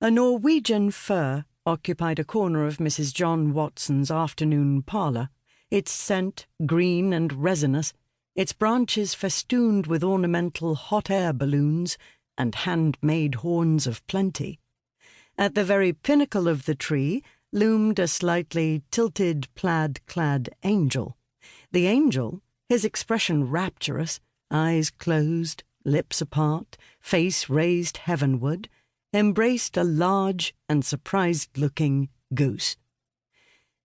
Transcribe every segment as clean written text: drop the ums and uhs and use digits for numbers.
A Norwegian fir occupied a corner of Mrs. John Watson's afternoon parlour, its scent green and resinous, its branches festooned with ornamental hot-air balloons and hand-made horns of plenty. At the very pinnacle of the tree loomed a slightly tilted plaid-clad angel. The angel, his expression rapturous, eyes closed, lips apart, face raised heavenward, embraced a large and surprised-looking goose.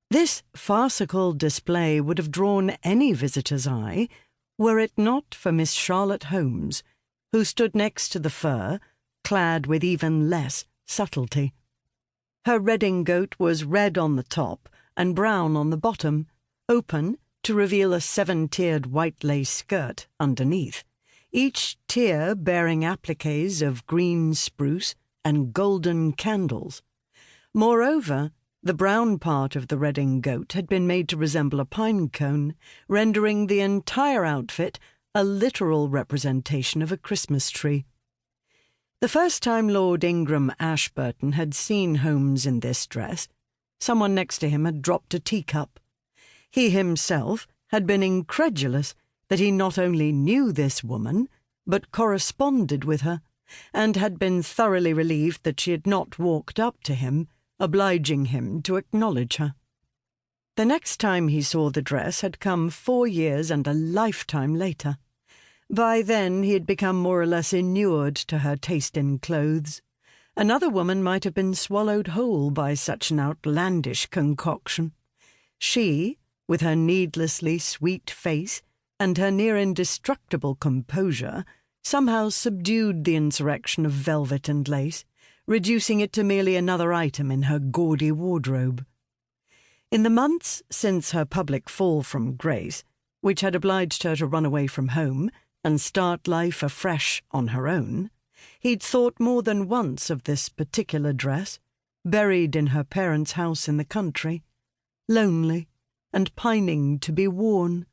This farcical display would have drawn any visitor's eye were it not for Miss Charlotte Holmes, who stood next to the fir, clad with even less subtlety. Her redingote was red on the top and brown on the bottom, open to reveal a 7-tiered white lace skirt underneath, each tier bearing appliques of green spruce and golden candles. Moreover, the brown part of the redingote had been made to resemble a pine cone, rendering the entire outfit a literal representation of a Christmas tree. The first time Lord Ingram Ashburton had seen Holmes in this dress, someone next to him had dropped a teacup. He himself had been incredulous that he not only knew this woman, but corresponded with her, and had been thoroughly relieved that she had not walked up to him, obliging him to acknowledge her. The next time he saw the dress had come 4 years and a lifetime later. By then he had become more or less inured to her taste in clothes. Another woman might have been swallowed whole by such an outlandish concoction. She, with her needlessly sweet face and her near indestructible composure, somehow subdued the insurrection of velvet and lace, reducing it to merely another item in her gaudy wardrobe. In the months since her public fall from grace, which had obliged her to run away from home and start life afresh on her own, he'd thought more than once of this particular dress, buried in her parents' house in the country, lonely and pining to be worn,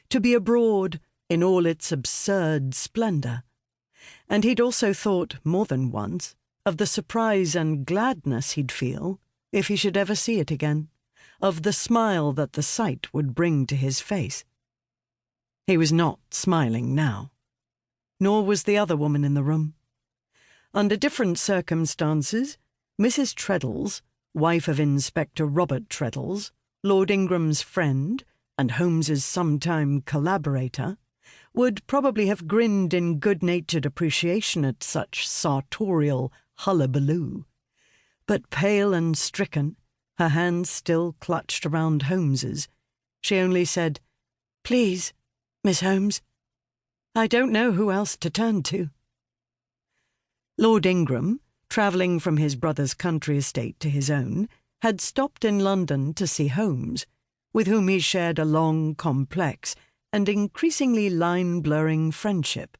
to be abroad in all its absurd splendour. And he'd also thought more than once of the surprise and gladness he'd feel if he should ever see it again, of the smile that the sight would bring to his face. He was not smiling now, nor was the other woman in the room. Under different circumstances, Mrs. Treadles, wife of Inspector Robert Treadles, Lord Ingram's friend and Holmes's sometime collaborator, would probably have grinned in good-natured appreciation at such sartorial hullabaloo. But pale and stricken, her hands still clutched around Holmes's, she only said, "Please, Miss Holmes, I don't know who else to turn to." Lord Ingram, travelling from his brother's country estate to his own, had stopped in London to see Holmes, with whom he shared a long, complex, and increasingly line-blurring friendship.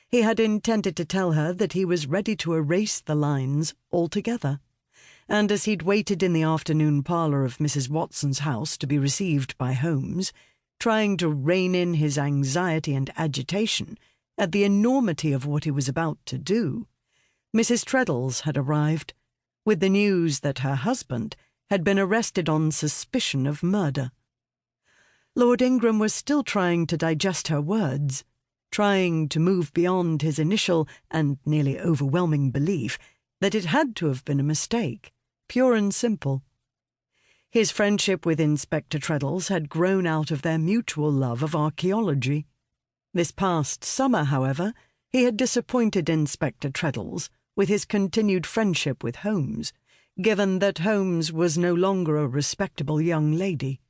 He had intended to tell her that he was ready to erase the lines altogether, and as he'd waited in the afternoon parlour of Mrs. Watson's house to be received by Holmes, trying to rein in his anxiety and agitation at the enormity of what he was about to do, Mrs. Treadles had arrived, with the news that her husband had been arrested on suspicion of murder. Lord Ingram was still trying to digest her words, trying to move beyond his initial and nearly overwhelming belief that it had to have been a mistake, pure and simple. His friendship with Inspector Treadles had grown out of their mutual love of archaeology. This past summer, however, he had disappointed Inspector Treadles with his continued friendship with Holmes, given that Holmes was no longer a respectable young lady.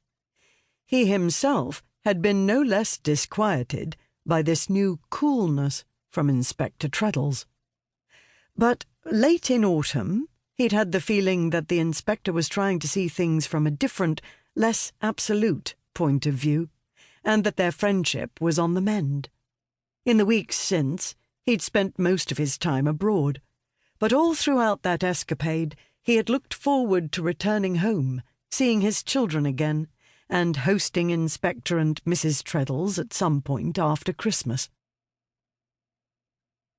He himself had been no less disquieted by this new coolness from Inspector Treadles. But late in autumn, he'd had the feeling that the inspector was trying to see things from a different, less absolute point of view, and that their friendship was on the mend. In the weeks since, he'd spent most of his time abroad, but all throughout that escapade he had looked forward to returning home, seeing his children again, and hosting Inspector and Mrs. Treadles at some point after Christmas.